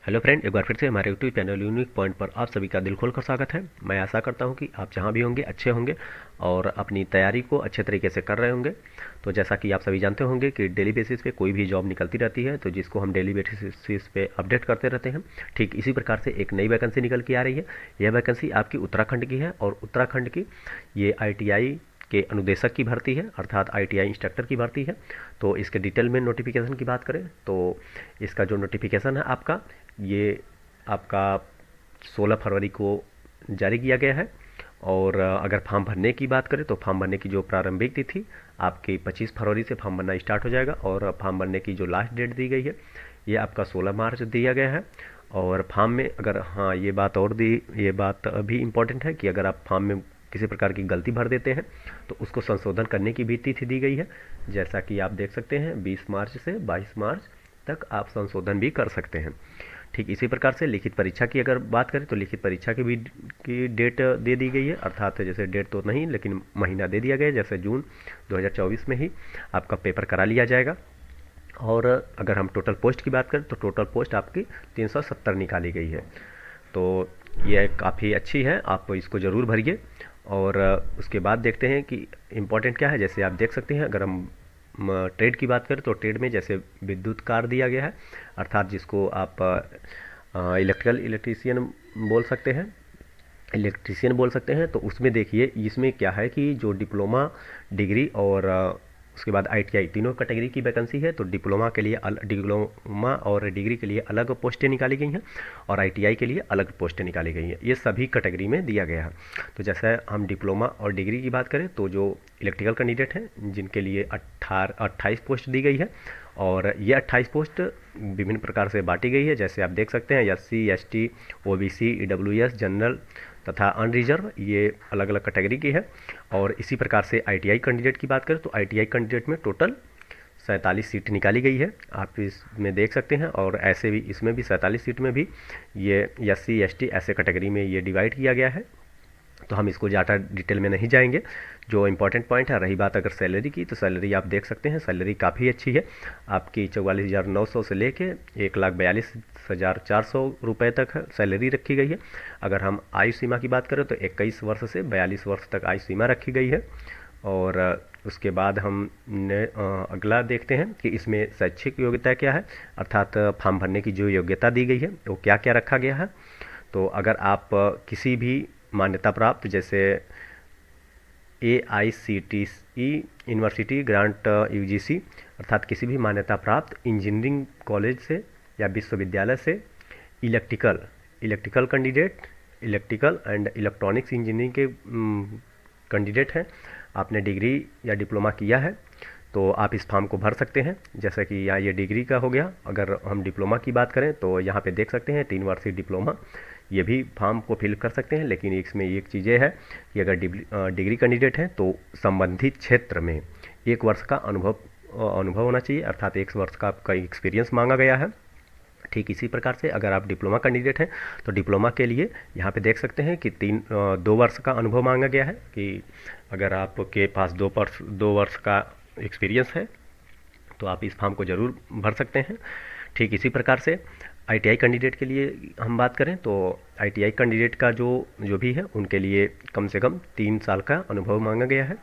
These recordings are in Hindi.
हेलो फ्रेंड, एक बार फिर से हमारे यूट्यूब चैनल यूनिक पॉइंट पर आप सभी का दिल खोल कर स्वागत है। मैं आशा करता हूं कि आप जहां भी होंगे अच्छे होंगे और अपनी तैयारी को अच्छे तरीके से कर रहे होंगे। तो जैसा कि आप सभी जानते होंगे कि डेली बेसिस पे कोई भी जॉब निकलती रहती है, तो जिसको हम डेली बेसिस पे अपडेट करते रहते हैं। ठीक इसी प्रकार से एक नई वैकेंसी निकल के आ रही है। यह वैकेंसी आपकी उत्तराखंड की है और उत्तराखंड की ये ITI के अनुदेशक की भर्ती है, अर्थात ITI इंस्ट्रक्टर की भर्ती है। तो इसके डिटेल में नोटिफिकेशन की बात करें तो इसका जो नोटिफिकेशन है आपका, ये आपका 16 फरवरी को जारी किया गया है। और अगर फॉर्म भरने की बात करें तो फॉर्म भरने की जो प्रारंभिक तिथि आपकी 25 फरवरी से फॉर्म भरना स्टार्ट हो जाएगा, और फॉर्म भरने की जो लास्ट डेट दी गई है ये आपका 16 मार्च दिया गया है। और फॉर्म में अगर, हाँ, ये बात अभी इम्पोर्टेंट है कि अगर आप फॉर्म में किसी प्रकार की गलती भर देते हैं तो उसको संशोधन करने की भी तिथि दी गई है। जैसा कि आप देख सकते हैं 20 मार्च से 22 मार्च तक आप संशोधन भी कर सकते हैं। ठीक इसी प्रकार से लिखित परीक्षा की अगर बात करें तो लिखित परीक्षा की डेट दे दी गई है, अर्थात जैसे डेट तो नहीं लेकिन महीना दे दिया गया है, जैसे जून 2024 में ही आपका पेपर करा लिया जाएगा। और अगर हम टोटल पोस्ट की बात करें तो टोटल पोस्ट आपकी 370 निकाली गई है। तो यह काफ़ी अच्छी है, आप इसको ज़रूर भरिए। और उसके बाद देखते हैं कि इम्पोर्टेंट क्या है। जैसे आप देख सकते हैं, अगर हम ट्रेड की बात करें तो ट्रेड में जैसे विद्युत कार्य दिया गया है, अर्थात जिसको आप इलेक्ट्रीशियन बोल सकते हैं। तो उसमें देखिए, इसमें क्या है कि जो डिप्लोमा, डिग्री और उसके बाद ITI तीनों कैटेगरी की वैकेंसी है। तो डिप्लोमा और डिग्री के लिए अलग पोस्टें निकाली गई हैं और ITI के लिए अलग पोस्टें निकाली गई हैं। ये सभी कैटेगरी में दिया गया है। तो जैसे हम डिप्लोमा और डिग्री की बात करें तो जो इलेक्ट्रिकल कैंडिडेट हैं जिनके लिए 28 पोस्ट दी गई है, और ये 28 पोस्ट विभिन्न प्रकार से बांटी गई है। जैसे आप देख सकते हैं SC ST OBC EWS general तथा अनरिजर्व, ये अलग अलग कैटेगरी की है। और इसी प्रकार से ITI कैंडिडेट की बात करें तो ITI कैंडिडेट में टोटल 47 सीट निकाली गई है, आप इसमें देख सकते हैं। और ऐसे भी इसमें भी 47 सीट में भी ये SC ST ऐसे कैटेगरी में ये डिवाइड किया गया है। तो हम इसको ज़्यादा डिटेल में नहीं जाएंगे। जो इम्पोर्टेंट पॉइंट है, रही बात अगर सैलरी की, तो सैलरी आप देख सकते हैं, सैलरी काफ़ी अच्छी है। आपकी 44,900 से लेके 1,42,400 रुपये तक सैलरी रखी गई है। अगर हम आयु सीमा की बात करें तो 21 वर्ष से 42 वर्ष तक आयु सीमा रखी गई है। और उसके बाद हम अगला देखते हैं कि इसमें शैक्षिक योग्यता क्या है, अर्थात फॉर्म भरने की जो योग्यता दी गई है वो क्या क्या रखा गया है। तो अगर आप किसी भी मान्यता प्राप्त, जैसे AICTE यूनिवर्सिटी ग्रांट UGC, अर्थात किसी भी मान्यता प्राप्त इंजीनियरिंग कॉलेज से या विश्वविद्यालय से electrical candidate, electrical and electronics engineering के कैंडिडेट हैं, आपने डिग्री या डिप्लोमा किया है, तो आप इस फॉर्म को भर सकते हैं। जैसा कि यहाँ ये डिग्री का हो गया। अगर हम डिप्लोमा की बात करें तो यहाँ पे देख सकते हैं 3 वर्षीय डिप्लोमा, ये भी फॉर्म को फिल कर सकते हैं। लेकिन इसमें एक चीज़ ये है कि अगर डिग्री कैंडिडेट हैं तो संबंधित क्षेत्र में 1 वर्ष का अनुभव होना चाहिए, अर्थात 1 वर्ष का आपका एक्सपीरियंस मांगा गया है। ठीक इसी प्रकार से अगर आप डिप्लोमा कैंडिडेट हैं तो डिप्लोमा के लिए यहाँ पे देख सकते हैं कि 2 वर्ष का अनुभव मांगा गया है, कि अगर आपके पास 2 वर्ष का एक्सपीरियंस है तो आप इस फॉर्म को ज़रूर भर सकते हैं। ठीक इसी प्रकार से ITI कैंडिडेट के लिए हम बात करें तो ITI कैंडिडेट का जो भी है उनके लिए कम से कम 3 साल का अनुभव मांगा गया है।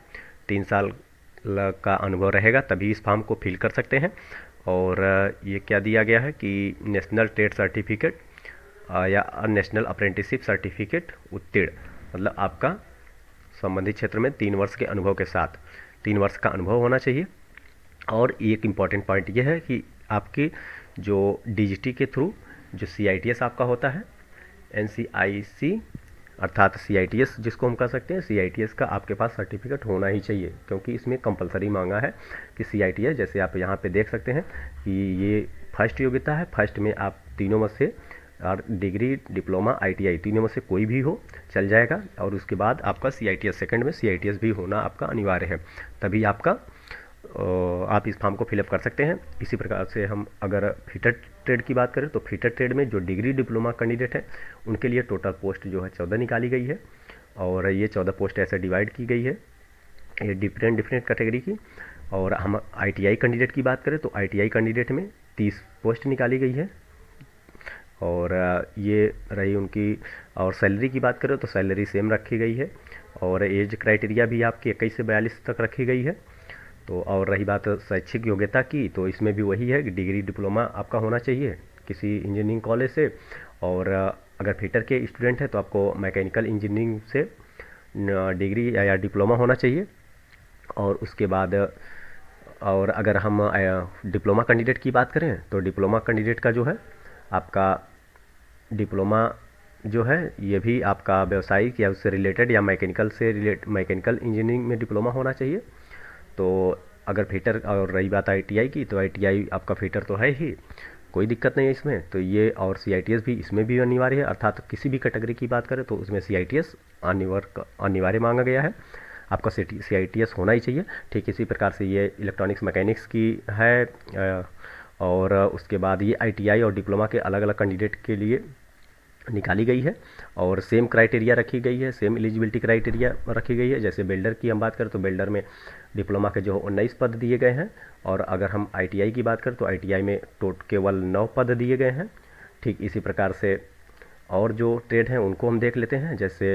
3 साल का अनुभव रहेगा तभी इस फॉर्म को फिल कर सकते हैं। और ये क्या दिया गया है कि नेशनल ट्रेड सर्टिफिकेट या नेशनल अप्रेंटिसशिप सर्टिफिकेट उत्तीर्ण, मतलब आपका संबंधित क्षेत्र में 3 वर्ष के अनुभव के साथ 3 वर्ष का अनुभव होना चाहिए। और एक इम्पॉर्टेंट पॉइंट ये है कि आपकी जो DGT के थ्रू जो CITS आपका होता है, NCIC अर्थात CITS जिसको हम कह सकते हैं, CITS का आपके पास सर्टिफिकेट होना ही चाहिए, क्योंकि इसमें कंपलसरी मांगा है कि CITS, जैसे आप यहाँ पे देख सकते हैं कि ये फर्स्ट योग्यता है। फर्स्ट में आप तीनों में से, और डिग्री, डिप्लोमा, ITI तीनों में से कोई भी हो चल जाएगा। और उसके बाद आपका CITS, सेकंड में CITS भी होना आपका अनिवार्य है, तभी आपका आप इस फॉर्म को फिलअप कर सकते हैं। इसी प्रकार से हम अगर फिटर ट्रेड की बात करें तो फिटर ट्रेड में जो डिग्री डिप्लोमा कैंडिडेट हैं उनके लिए टोटल पोस्ट जो है 14 निकाली गई है। और ये 14 पोस्ट ऐसे डिवाइड की गई है, ये डिफरेंट कैटेगरी की। और हम ITI कैंडिडेट की बात करें तो ITI कैंडिडेट में 30 पोस्ट निकाली गई है। और ये रही उनकी। और सैलरी की बात करें तो सैलरी सेम रखी गई है, और एज क्राइटेरिया भी आपकी 21 से 42 तक रखी गई है। तो और रही बात शैक्षिक योग्यता की, तो इसमें भी वही है कि डिग्री डिप्लोमा आपका होना चाहिए किसी इंजीनियरिंग कॉलेज से। और अगर फिटर के स्टूडेंट हैं तो आपको मैकेनिकल इंजीनियरिंग से डिग्री या डिप्लोमा होना चाहिए। और उसके बाद और अगर हम डिप्लोमा कैंडिडेट की बात करें तो डिप्लोमा कैंडिडेट का जो है आपका डिप्लोमा जो है ये भी आपका व्यावसायिक या उससे रिलेटेड या मैकेनिकल इंजीनियरिंग में डिप्लोमा होना चाहिए। तो अगर फिटर, और रही बात आईटीआई की, तो आईटीआई आपका फिटर तो है ही, कोई दिक्कत नहीं है इसमें। तो ये और सीआईटीएस भी इसमें भी अनिवार्य है, अर्थात किसी भी कैटेगरी की बात करें तो उसमें सीआईटीएस अनिवार्य मांगा गया है, आपका सीआईटीएस होना ही चाहिए। ठीक इसी प्रकार से ये इलेक्ट्रॉनिक्स मैकेनिक्स की है। और उसके बाद ये आईटीआई और डिप्लोमा के अलग अलग कैंडिडेट के लिए निकाली गई है, और सेम क्राइटेरिया रखी गई है, सेम एलिजिबिलिटी क्राइटेरिया रखी गई है। जैसे बिल्डर की हम बात करें तो बिल्डर में डिप्लोमा के जो 19 पद दिए गए हैं, और अगर हम आईटीआई की बात करें तो आईटीआई में केवल 9 पद दिए गए हैं। ठीक इसी प्रकार से और जो ट्रेड हैं उनको हम देख लेते हैं। जैसे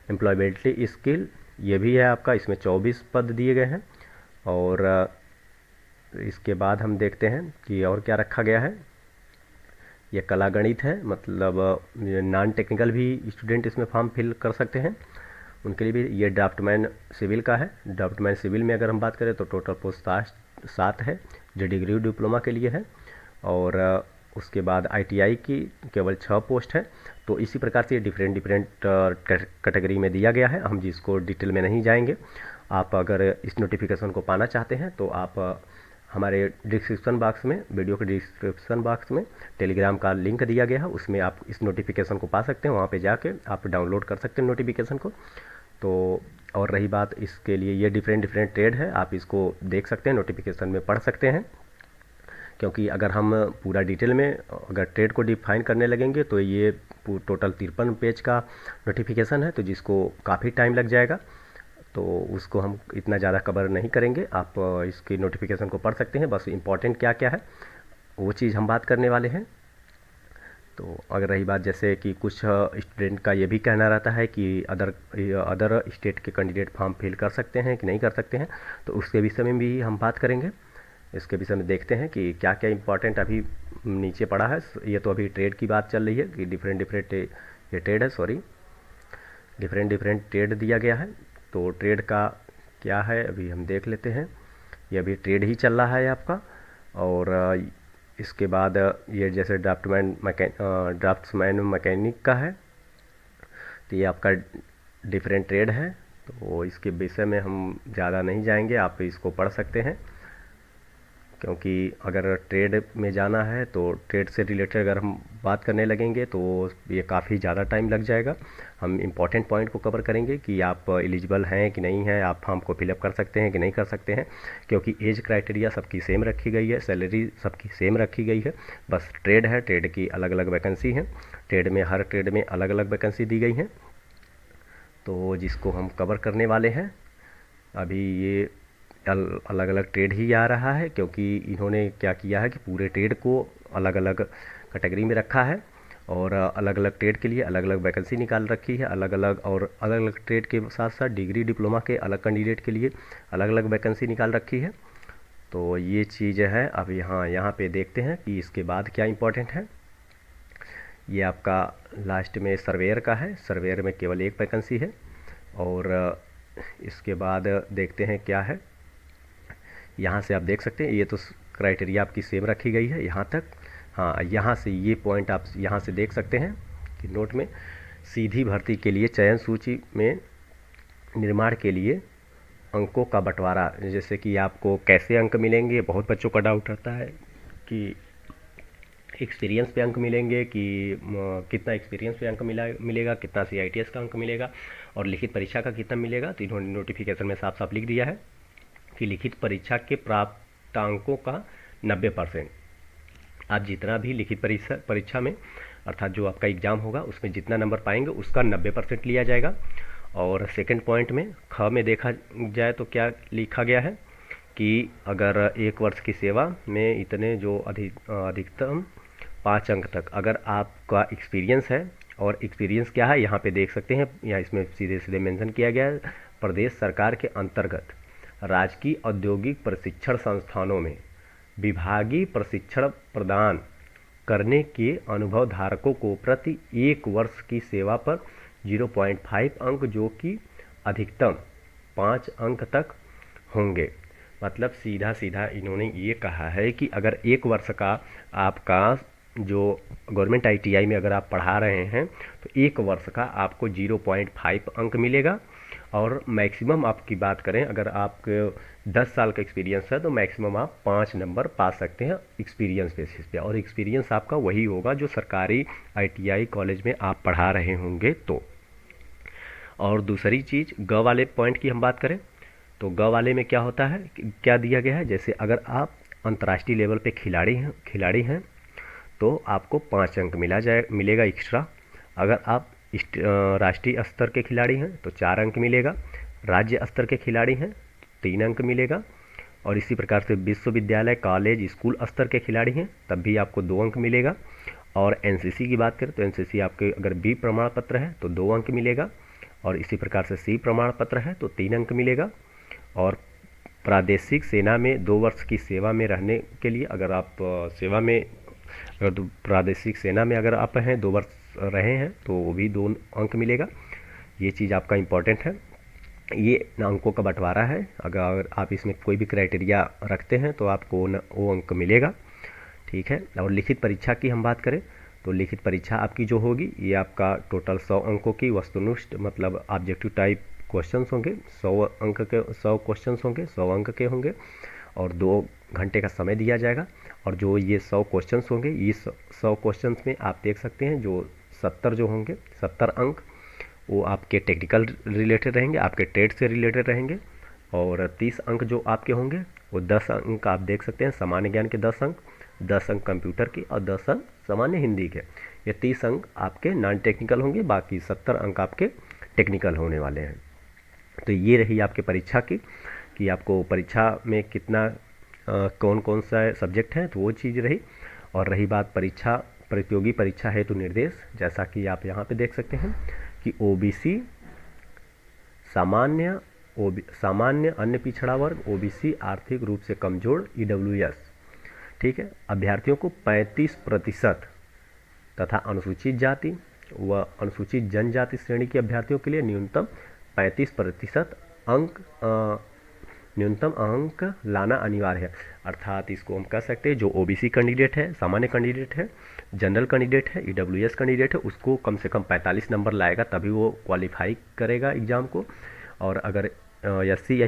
एम्प्लॉयबिलिटी स्किल, ये भी है आपका, इसमें 24 पद दिए गए हैं। और इसके बाद हम देखते हैं कि और क्या रखा गया है। ये कला गणित है, मतलब नॉन टेक्निकल भी स्टूडेंट इसमें फॉर्म फिल कर सकते हैं, उनके लिए भी। ये ड्राफ्टमैन सिविल का है। ड्राफ्टमैन सिविल में अगर हम बात करें तो टोटल पोस्ट 7 है, जो डिग्री डिप्लोमा के लिए है। और उसके बाद आईटीआई की केवल 6 पोस्ट है। तो इसी प्रकार से डिफरेंट कैटेगरी में दिया गया है, हम जिसको डिटेल में नहीं जाएंगे। आप अगर इस नोटिफिकेशन को पाना चाहते हैं तो आप हमारे डिस्क्रिप्शन बॉक्स में, वीडियो के डिस्क्रिप्शन बॉक्स में टेलीग्राम का लिंक दिया गया है, उसमें आप इस नोटिफिकेशन को पा सकते हैं। वहाँ पे जाके आप डाउनलोड कर सकते हैं नोटिफिकेशन को। तो और रही बात इसके लिए, ये डिफरेंट ट्रेड है, आप इसको देख सकते हैं, नोटिफिकेशन में पढ़ सकते हैं। क्योंकि अगर हम पूरा डिटेल में अगर ट्रेड को डिफाइन करने लगेंगे तो ये टोटल 53 पेज का नोटिफिकेशन है, तो जिसको काफ़ी टाइम लग जाएगा। तो उसको हम इतना ज़्यादा कवर नहीं करेंगे, आप इसकी नोटिफिकेशन को पढ़ सकते हैं। बस इम्पॉर्टेंट क्या क्या है वो चीज़ हम बात करने वाले हैं। तो अगर रही बात जैसे कि कुछ स्टूडेंट का ये भी कहना रहता है कि अदर स्टेट के कैंडिडेट फॉर्म फिल कर सकते हैं कि नहीं कर सकते हैं, तो उसके विषय में भी हम बात करेंगे। इसके विषय में देखते हैं कि क्या क्या इंपॉर्टेंट अभी नीचे पड़ा है। ये तो अभी ट्रेड की बात चल रही है कि डिफरेंट ये ट्रेड है, सॉरी, डिफरेंट ट्रेड दिया गया है। तो ट्रेड का क्या है अभी हम देख लेते हैं। ये अभी ट्रेड ही चल रहा है आपका। और इसके बाद ये जैसे ड्राफ्ट्समैन मैकेनिक का है, तो ये आपका डिफरेंट ट्रेड है। तो इसके विषय में हम ज़्यादा नहीं जाएंगे, आप इसको पढ़ सकते हैं। क्योंकि अगर ट्रेड में जाना है तो ट्रेड से रिलेटेड अगर हम बात करने लगेंगे तो ये काफ़ी ज़्यादा टाइम लग जाएगा। हम इम्पॉर्टेंट पॉइंट को कवर करेंगे कि आप एलिजिबल हैं कि नहीं हैं, आप फॉर्म को फिलअप कर सकते हैं कि नहीं कर सकते हैं। क्योंकि एज क्राइटेरिया सबकी सेम रखी गई है, सैलरी सबकी सेम रखी गई है। बस ट्रेड है, ट्रेड की अलग अलग वैकेंसी हैं, ट्रेड में हर ट्रेड में अलग अलग वैकेंसी दी गई हैं, तो जिसको हम कवर करने वाले हैं। अभी ये अलग अलग ट्रेड ही आ रहा है, क्योंकि इन्होंने क्या किया है कि पूरे ट्रेड को अलग अलग कैटेगरी में रखा है, और अलग अलग ट्रेड के लिए अलग अलग वैकेंसी निकाल रखी है, अलग अलग ट्रेड के साथ साथ डिग्री डिप्लोमा के अलग कैंडिडेट के लिए अलग अलग वैकेंसी निकाल रखी है। तो ये चीज़ है। अब यहाँ पे देखते हैं कि इसके बाद क्या इम्पोर्टेंट है। ये आपका लास्ट में सर्वेयर का है, सर्वेयर में केवल एक वैकेंसी है। और इसके बाद देखते हैं क्या है। यहाँ से आप देख सकते हैं, ये तो क्राइटेरिया आपकी सेम रखी गई है यहाँ तक। हाँ, यहाँ से ये पॉइंट आप यहाँ से देख सकते हैं कि नोट में सीधी भर्ती के लिए चयन सूची में निर्माण के लिए अंकों का बंटवारा, जैसे कि आपको कैसे अंक मिलेंगे। बहुत बच्चों का डाउट रहता है कि एक्सपीरियंस पे अंक मिलेंगे कि कितना एक्सपीरियंस पे अंक मिलेगा, कितना सीआईटीएस का अंक मिलेगा, और लिखित परीक्षा का कितना मिलेगा। तो इन्होंने नोटिफिकेशन में साफ साफ लिख दिया है कि लिखित परीक्षा के प्राप्त अंकों का 90%, आप जितना भी लिखित परीक्षा में अर्थात जो आपका एग्ज़ाम होगा उसमें जितना नंबर पाएंगे उसका 90% लिया जाएगा। और सेकंड पॉइंट में ख में देखा जाए तो क्या लिखा गया है कि अगर 1 वर्ष की सेवा में इतने जो अधिकतम 5 अंक तक अगर आपका एक्सपीरियंस है, और एक्सपीरियंस क्या है यहाँ पे देख सकते हैं, यहाँ इसमें सीधे सीधे मेंशन किया गया है, प्रदेश सरकार के अंतर्गत राजकीय औद्योगिक प्रशिक्षण संस्थानों में विभागीय प्रशिक्षण प्रदान करने के अनुभव धारकों को प्रति 1 वर्ष की सेवा पर 0.5 अंक जो कि अधिकतम 5 अंक तक होंगे। मतलब सीधा सीधा इन्होंने ये कहा है कि अगर 1 वर्ष का आपका जो गवर्नमेंट आईटीआई में अगर आप पढ़ा रहे हैं तो 1 वर्ष का आपको 0.5 अंक मिलेगा। और मैक्सिमम आपकी बात करें, अगर आपके 10 साल का एक्सपीरियंस है तो मैक्सिमम आप 5 नंबर पा सकते हैं एक्सपीरियंस बेसिस पे, और एक्सपीरियंस आपका वही होगा जो सरकारी आईटीआई कॉलेज में आप पढ़ा रहे होंगे तो। और दूसरी चीज़ ग वाले पॉइंट की हम बात करें तो ग वाले में क्या होता है, क्या दिया गया है, जैसे अगर आप अंतर्राष्ट्रीय लेवल पे खिलाड़ी हैं तो आपको 5 अंक मिलेगा एक्स्ट्रा। अगर आप राष्ट्रीय स्तर के खिलाड़ी हैं तो 4 अंक मिलेगा, राज्य स्तर के खिलाड़ी हैं 3 अंक मिलेगा, और इसी प्रकार से विश्वविद्यालय कॉलेज स्कूल स्तर के खिलाड़ी हैं तब भी आपको 2 अंक मिलेगा। और एनसीसी की बात करें तो एनसीसी आपके अगर बी प्रमाण पत्र है तो 2 अंक मिलेगा, और इसी प्रकार से सी प्रमाण पत्र है तो 3 अंक मिलेगा। और प्रादेशिक सेना में 2 वर्ष की सेवा में रहने के लिए अगर आप प्रादेशिक सेना में अगर आप हैं 2 वर्ष रहे हैं तो वो भी 2 अंक मिलेगा। ये चीज़ आपका इम्पोर्टेंट है। ये अंकों का बंटवारा है, अगर आप इसमें कोई भी क्राइटेरिया रखते हैं तो आपको वो अंक मिलेगा, ठीक है। और लिखित परीक्षा की हम बात करें तो लिखित परीक्षा आपकी जो होगी ये आपका टोटल 100 अंकों की वस्तुनिष्ठ मतलब ऑब्जेक्टिव टाइप क्वेश्चंस होंगे। 100 अंक के 100 क्वेश्चंस होंगे, 100 अंक के होंगे, और 2 घंटे का समय दिया जाएगा। और जो ये 100 क्वेश्चंस होंगे, इस 100 क्वेश्चंस में आप देख सकते हैं जो 70 जो होंगे 70 अंक वो आपके टेक्निकल रिलेटेड रहेंगे, आपके ट्रेड से रिलेटेड रहेंगे। और 30 अंक जो आपके होंगे वो 10 अंक आप देख सकते हैं सामान्य ज्ञान के 10 अंक, 10 अंक कंप्यूटर की, और 10 अंक सामान्य हिंदी के। ये 30 अंक आपके नॉन टेक्निकल होंगे, बाकी 70 अंक आपके टेक्निकल होने वाले हैं। तो ये रही आपके परीक्षा की कि आपको परीक्षा में कितना कौन कौन सा सब्जेक्ट है, तो वो चीज़ रही। और रही बात परीक्षा प्रतियोगी परीक्षा हेतु निर्देश, जैसा कि आप यहाँ पे देख सकते हैं कि ओबीसी सामान्य अन्य पिछड़ा वर्ग, ओबीसी आर्थिक रूप से कमजोर, ईडब्ल्यूएस, ठीक है, अभ्यर्थियों को 35% तथा अनुसूचित जाति व अनुसूचित जनजाति श्रेणी के अभ्यर्थियों के लिए न्यूनतम 35% न्यूनतम अंक लाना अनिवार्य है। अर्थात इसको हम कह सकते हैं जो ओबीसी कैंडिडेट है, सामान्य कैंडिडेट है, जनरल कैंडिडेट है, ईडब्ल्यूएस कैंडिडेट है, उसको कम से कम 45 नंबर लाएगा तभी वो क्वालिफाई करेगा एग्ज़ाम को। और अगर एससी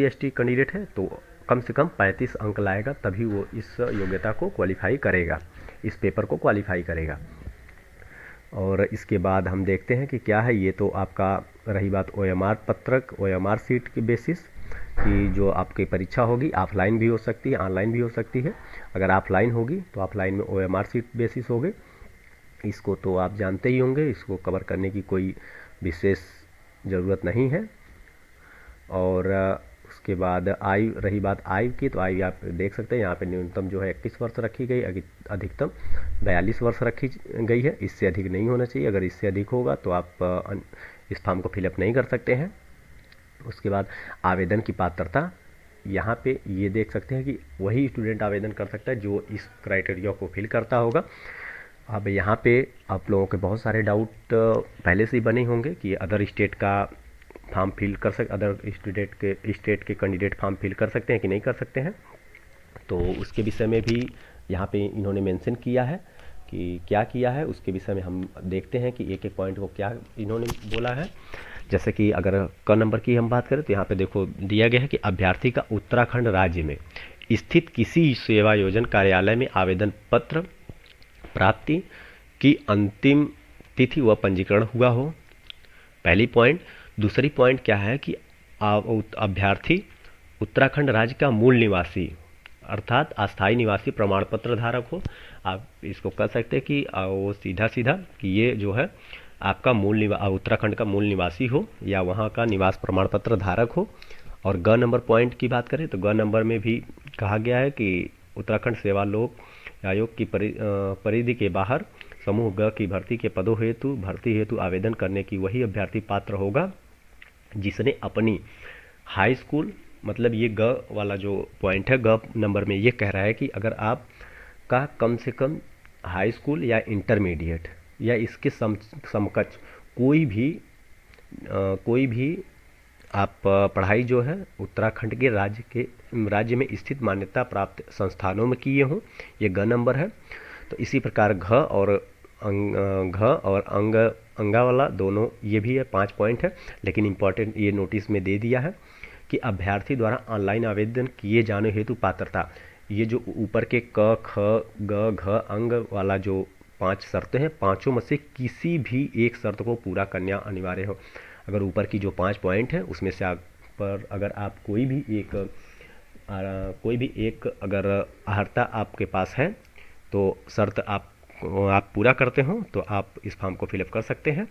एसटी कैंडिडेट है तो कम से कम 35 अंक लाएगा तभी वो इस योग्यता को क्वालिफाई करेगा, इस पेपर को क्वालिफाई करेगा। और इसके बाद हम देखते हैं कि क्या है, ये तो आपका रही बात ओएमआर पत्रक, ओएमआर सीट के बेसिस कि जो आपकी परीक्षा होगी ऑफलाइन भी हो सकती है, ऑनलाइन भी हो सकती है। अगर ऑफलाइन होगी तो ऑफलाइन में ओएमआर सीट बेसिस होगे, इसको तो आप जानते ही होंगे, इसको कवर करने की कोई विशेष ज़रूरत नहीं है। और उसके बाद आयु, रही बात आयु की, तो आयु आप देख सकते हैं यहाँ पे न्यूनतम जो है 21 वर्ष रखी गई, अधिकतम 42 वर्ष रखी गई है, इससे अधिक नहीं होना चाहिए। अगर इससे अधिक होगा तो आप इस फॉर्म को फिलअप नहीं कर सकते हैं। उसके बाद आवेदन की पात्रता, यहाँ पे ये देख सकते हैं कि वही स्टूडेंट आवेदन कर सकता है जो इस क्राइटेरिया को फिल करता होगा। अब यहाँ पे आप लोगों के बहुत सारे डाउट पहले से ही बने होंगे कि अदर स्टेट का फॉर्म फिल कर सकते, अदर स्टेट के कैंडिडेट फॉर्म फिल कर सकते हैं कि नहीं कर सकते हैं। तो उसके विषय में भी यहाँ पे इन्होंने मेंशन किया है कि क्या किया है, उसके विषय में हम देखते हैं कि एक एक पॉइंट को क्या इन्होंने बोला है। जैसे कि अगर क नंबर की हम बात करें तो यहाँ पे देखो दिया गया है कि अभ्यर्थी का उत्तराखंड राज्य में स्थित किसी सेवा योजन कार्यालय में आवेदन पत्र प्राप्ति की अंतिम तिथि व पंजीकरण हुआ हो, पहली पॉइंट। दूसरी पॉइंट क्या है कि अभ्यर्थी उत्तराखंड राज्य का मूल निवासी अर्थात अस्थायी निवासी प्रमाण पत्र धारक हो। आप इसको कह सकते हैं कि वो सीधा कि ये जो है आपका उत्तराखंड का मूल निवासी हो या वहाँ का निवास प्रमाण पत्र धारक हो। और ग नंबर पॉइंट की बात करें तो ग नंबर में भी कहा गया है कि उत्तराखंड सेवा लोक आयोग की परिधि के बाहर समूह ग की भर्ती के पदों हेतु भर्ती हेतु आवेदन करने की वही अभ्यर्थी पात्र होगा जिसने अपनी हाई स्कूल, मतलब ये ग वाला जो पॉइंट है, ग नंबर में ये कह रहा है कि अगर आप का कम से कम हाई स्कूल या इंटरमीडिएट या इसके समकक्ष कोई भी आप पढ़ाई जो है उत्तराखंड के राज्य में स्थित मान्यता प्राप्त संस्थानों में किए हों, ये ग नंबर है। तो इसी प्रकार घ और अंगा वाला दोनों ये भी है, 5 पॉइंट है। लेकिन इम्पॉर्टेंट ये नोटिस में दे दिया है कि अभ्यर्थी द्वारा ऑनलाइन आवेदन किए जाने हेतु पात्रता, ये जो ऊपर के क ख ग घ अंग वाला जो 5 शर्तें हैं, पांचों में से किसी भी एक शर्त को पूरा करना अनिवार्य हो। अगर ऊपर की जो 5 पॉइंट है उसमें से अगर आप कोई भी एक अगर अर्हता आपके पास है तो शर्त आप पूरा करते हो तो आप इस फॉर्म को फिलअप कर सकते हैं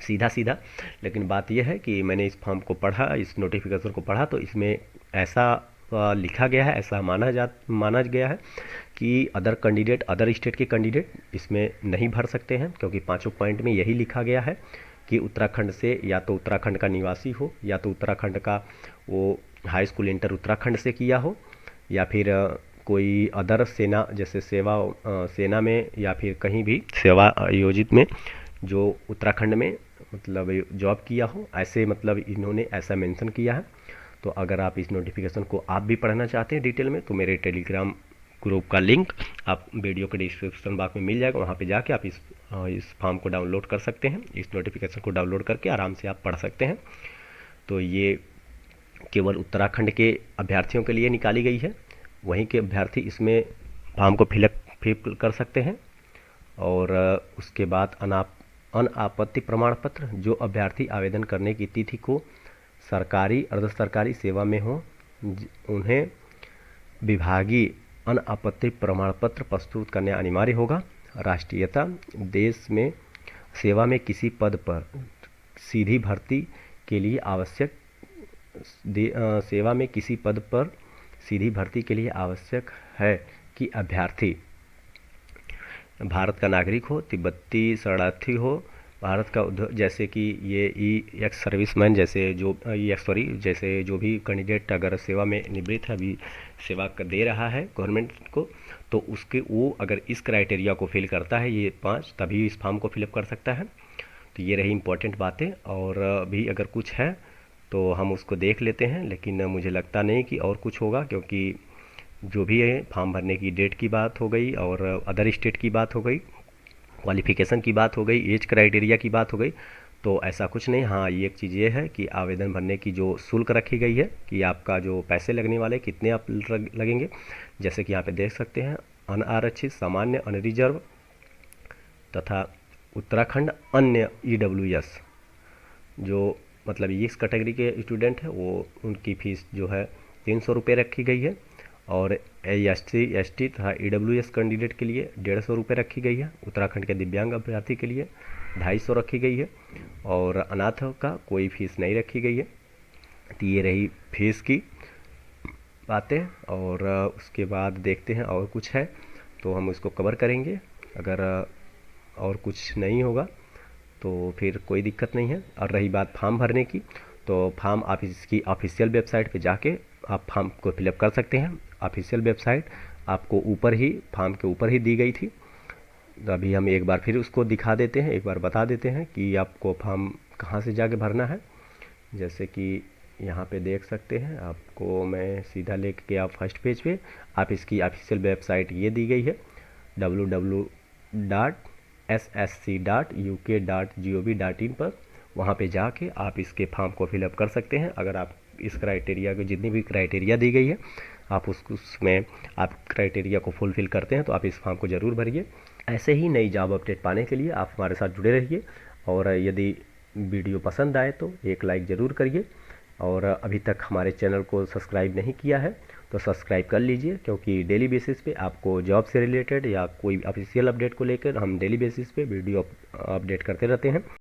सीधा। लेकिन बात यह है कि मैंने इस फॉर्म को पढ़ा, इस नोटिफिकेशन को पढ़ा, तो इसमें ऐसा लिखा गया है, ऐसा माना गया है कि अदर स्टेट के कैंडिडेट इसमें नहीं भर सकते हैं, क्योंकि 5 पॉइंट में यही लिखा गया है कि उत्तराखंड से या तो उत्तराखंड का निवासी हो, या तो उत्तराखंड का वो हाई स्कूल इंटर उत्तराखंड से किया हो, या फिर कोई अदर सेना जैसे सेना में या फिर कहीं भी सेवा आयोजित में जो उत्तराखंड में मतलब जॉब किया हो, ऐसे मतलब इन्होंने ऐसा मेंशन किया है। तो अगर आप इस नोटिफिकेशन को आप भी पढ़ना चाहते हैं डिटेल में, तो मेरे टेलीग्राम ग्रुप का लिंक आप वीडियो के डिस्क्रिप्शन बॉक्स में मिल जाएगा, वहाँ पे जाके आप इस फॉर्म को डाउनलोड कर सकते हैं। इस नोटिफिकेशन को डाउनलोड करके आराम से आप पढ़ सकते हैं। तो ये केवल उत्तराखंड के अभ्यर्थियों के लिए निकाली गई है, वहीं के अभ्यर्थी इसमें फॉर्म को फिल कर सकते हैं। और उसके बाद अनापत्ति प्रमाण पत्र, जो अभ्यर्थी आवेदन करने की तिथि को सरकारी अर्ध सरकारी सेवा में हो, उन्हें विभागीय अनापत्ति प्रमाण पत्र प्रस्तुत करने अनिवार्य होगा। राष्ट्रीयता, देश में सेवा में किसी पद पर सीधी भर्ती के लिए आवश्यक है कि अभ्यर्थी भारत का नागरिक हो, तिब्बती शरणार्थी हो, भारत का जैसे कि ये एक्स सर्विसमैन जैसे जो भी कैंडिडेट अगर सेवा में निवृत्त है, अभी सेवा दे रहा है गवर्नमेंट को, तो वो अगर इस क्राइटेरिया को फिल करता है, ये 5, तभी इस फॉर्म को फिलअप कर सकता है। तो ये रही इंपॉर्टेंट बातें। और भी अगर कुछ है तो हम उसको देख लेते हैं, लेकिन मुझे लगता नहीं कि और कुछ होगा, क्योंकि जो भी है फॉर्म भरने की डेट की बात हो गई, और अदर स्टेट की बात हो गई, क्वालिफिकेशन की बात हो गई, एज क्राइटेरिया की बात हो गई, तो ऐसा कुछ नहीं। हाँ, ये एक चीज़ ये है कि आवेदन भरने की जो शुल्क रखी गई है कि आपका जो पैसे लगने वाले कितने आप लगेंगे, जैसे कि यहाँ पे देख सकते हैं, अनारक्षित, सामान्य, अनरिजर्व तथा उत्तराखंड अन्य EWS, जो मतलब इस कैटेगरी के स्टूडेंट हैं, वो उनकी फ़ीस जो है 300 रुपये रखी गई है। और SC/ST तथा EWS कैंडिडेट के लिए 150 रुपये रखी गई है। उत्तराखंड के दिव्यांग अभ्यर्थी के लिए 250 रखी गई है, और अनाथ का कोई फीस नहीं रखी गई है। तो ये रही फीस की बातें। और उसके बाद देखते हैं और कुछ है तो हम उसको कवर करेंगे। अगर और कुछ नहीं होगा तो फिर कोई दिक्कत नहीं है। और रही बात फॉर्म भरने की, तो फॉर्म आप इसकी ऑफिशियल वेबसाइट पे जाके आप फॉर्म को फिलअप कर सकते हैं। ऑफिशियल वेबसाइट आपको फॉर्म के ऊपर ही दी गई थी। तो अभी हम एक बार फिर उसको दिखा देते हैं, एक बार बता देते हैं कि आपको फॉर्म कहाँ से जाके भरना है। जैसे कि यहाँ पे देख सकते हैं, आपको मैं सीधा लेके आप फर्स्ट पेज पे आप इसकी ऑफिशियल वेबसाइट ये दी गई है www.ssc.uk.gov.in पर। वहाँ पे जाके आप इसके फॉर्म को फिलअप कर सकते हैं। अगर आप इस क्राइटेरिया को, जितनी भी क्राइटेरिया दी गई है, आप उसमें आप क्राइटेरिया को फुलफिल करते हैं तो आप इस फॉर्म को ज़रूर भरिए। ऐसे ही नई जॉब अपडेट पाने के लिए आप हमारे साथ जुड़े रहिए। और यदि वीडियो पसंद आए तो एक लाइक ज़रूर करिए। और अभी तक हमारे चैनल को सब्सक्राइब नहीं किया है तो सब्सक्राइब कर लीजिए, क्योंकि डेली बेसिस पे आपको जॉब से रिलेटेड या कोई ऑफिशियल अपडेट को लेकर हम डेली बेसिस पे वीडियो अपडेट करते रहते हैं।